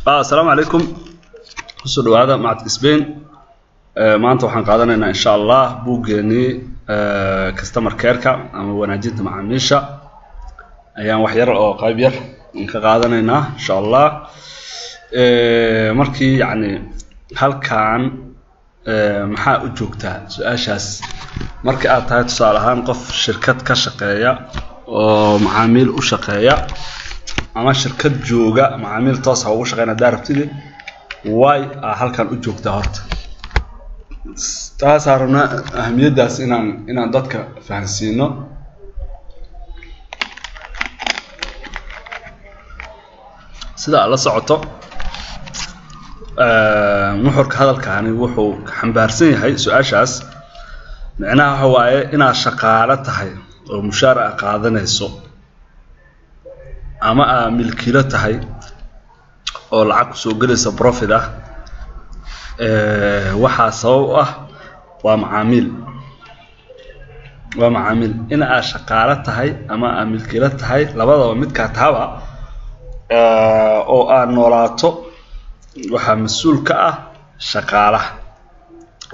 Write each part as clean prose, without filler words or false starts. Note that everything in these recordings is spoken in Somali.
السلام عليكم. سو هذا مع تسبين ما أنت وحن قادنا إن شاء الله بوجني كاستمر كيركا ونجد مع ميشا أيام وحير أو قابير إنك قادنا إن شاء الله مركي يعني هل كان maxaa u joogtaa su'aashaas marka aad tahay tusaale ahaan qof shirkad ka shaqeeya oo macaamiil u shaqeeya ama shirkad jooga macaamiil toos ah ugu shaqeynaa daarabtida way halkan u joogtaa horta taas aruna ahamiyadaas inaan dadka fahansiino sida la socoto nuxurka hadalkaani wuxuu xambaarsan yahay su'aashaas macnaha waxa waaye inaad shaqaale tahay oo mushaar qaadanayso ama aad milkiilo tahay oo lacag soo galaysa profit ah waxa sabab ah waa macaamiil in aad shaqaale tahay ama aad milkiilo tahay labadaba mid ka taaba oo aad noolaato waxaa mas'uul ka ah shaqaalaha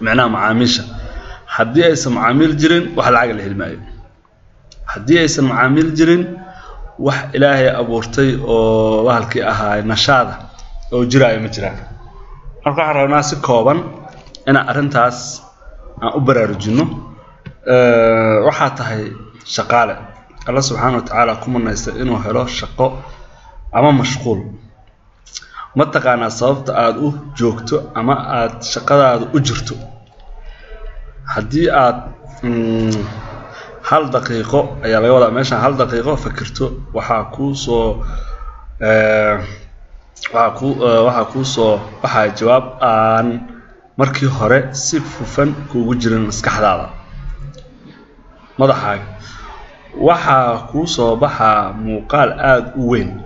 macnaha macaamiisha haddii aysan macaamiil jirin wax lacag la helmaayo haddii aysan macaamiil jirin wax ilaahay abuurtay oo wahalkii ahaa nashaada oo jiraayo ma jiraan marka waxaan rabnaa si kooban inaan arrintaas aan u baraarujino waxaa tahay shaqaale Allah subhanahu wa ta'ala kuma naysta inuu helo shaqo ama mashquul ما تقانا صوبت آد جوكتو أما آد شقادة أجرتو هدي آد هل دقيقة يا ليولا ماشان هل دقيقة فكرتو وحا جواب آن مركي هوري سيفوفن كو جرين مسكحدادا ماذا حاجة وحا كوسو بحا موقال آد وين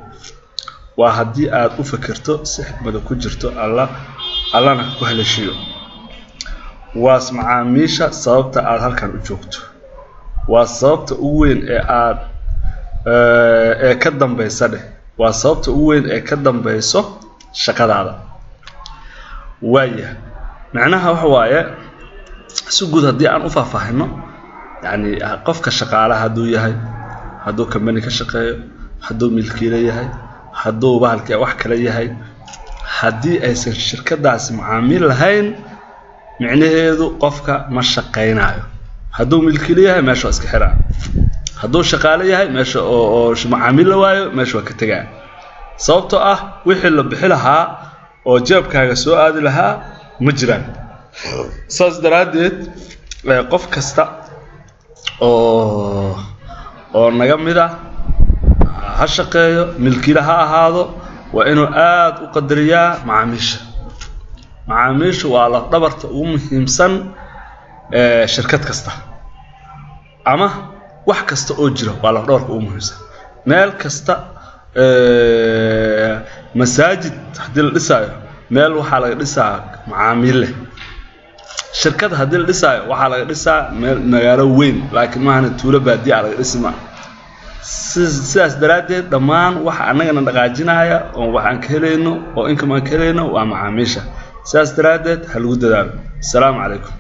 وهدي آد أفكرتو سحبة كجرتو الله نكوه لشيو واسمع ميشا صوبت آد هالكان أجوكتو وصوبت أوين آد كدن بيساده وصوبت أوين كدن بيسو شكاد هذا وايه معناها وحوايا سوقود هدي آن أفافهمه يعني قفك الشقالة هدو يهي هدو كماني كشقايا هدو ملكيلة يهي hadduu bahalka wax kale yahay hadii aysan shirkadaas macaamiil lahayn macnaheedu qofka ma shaqeynayo hadduu milkiil yahay meesha iska xiraa hadduu shaqaale yahay meesha oo macaamiil la waayo meesha ka tagaa sababtoo ah wixii la bixi lahaa oo jeebkaaga soo aadi lahaa ma jiraan saas daraadeed qof kasta oo naga mid ah هالشقية ملكيلها هذا وإنه آد وقدريا معاميش وعلى طبرت ومهمسن شركات كستا أما واحد كستا أجره وعلى طبرت ومهمسن مال كستا مساجد هدي الإساء مال وحالة الإساء معامله شركات هدي الإساء وحالة الإساء مال وين لكن ما هنتولى بدي على الإسماء sidaas daraadeed dhamaan waxa anagana dhaqaajinaya oo waxaan ka helayno oo inka ma ka helayno waa macaamiisha sidaas daraadeed hal ugu dadaalo. Assalaamu calaykum.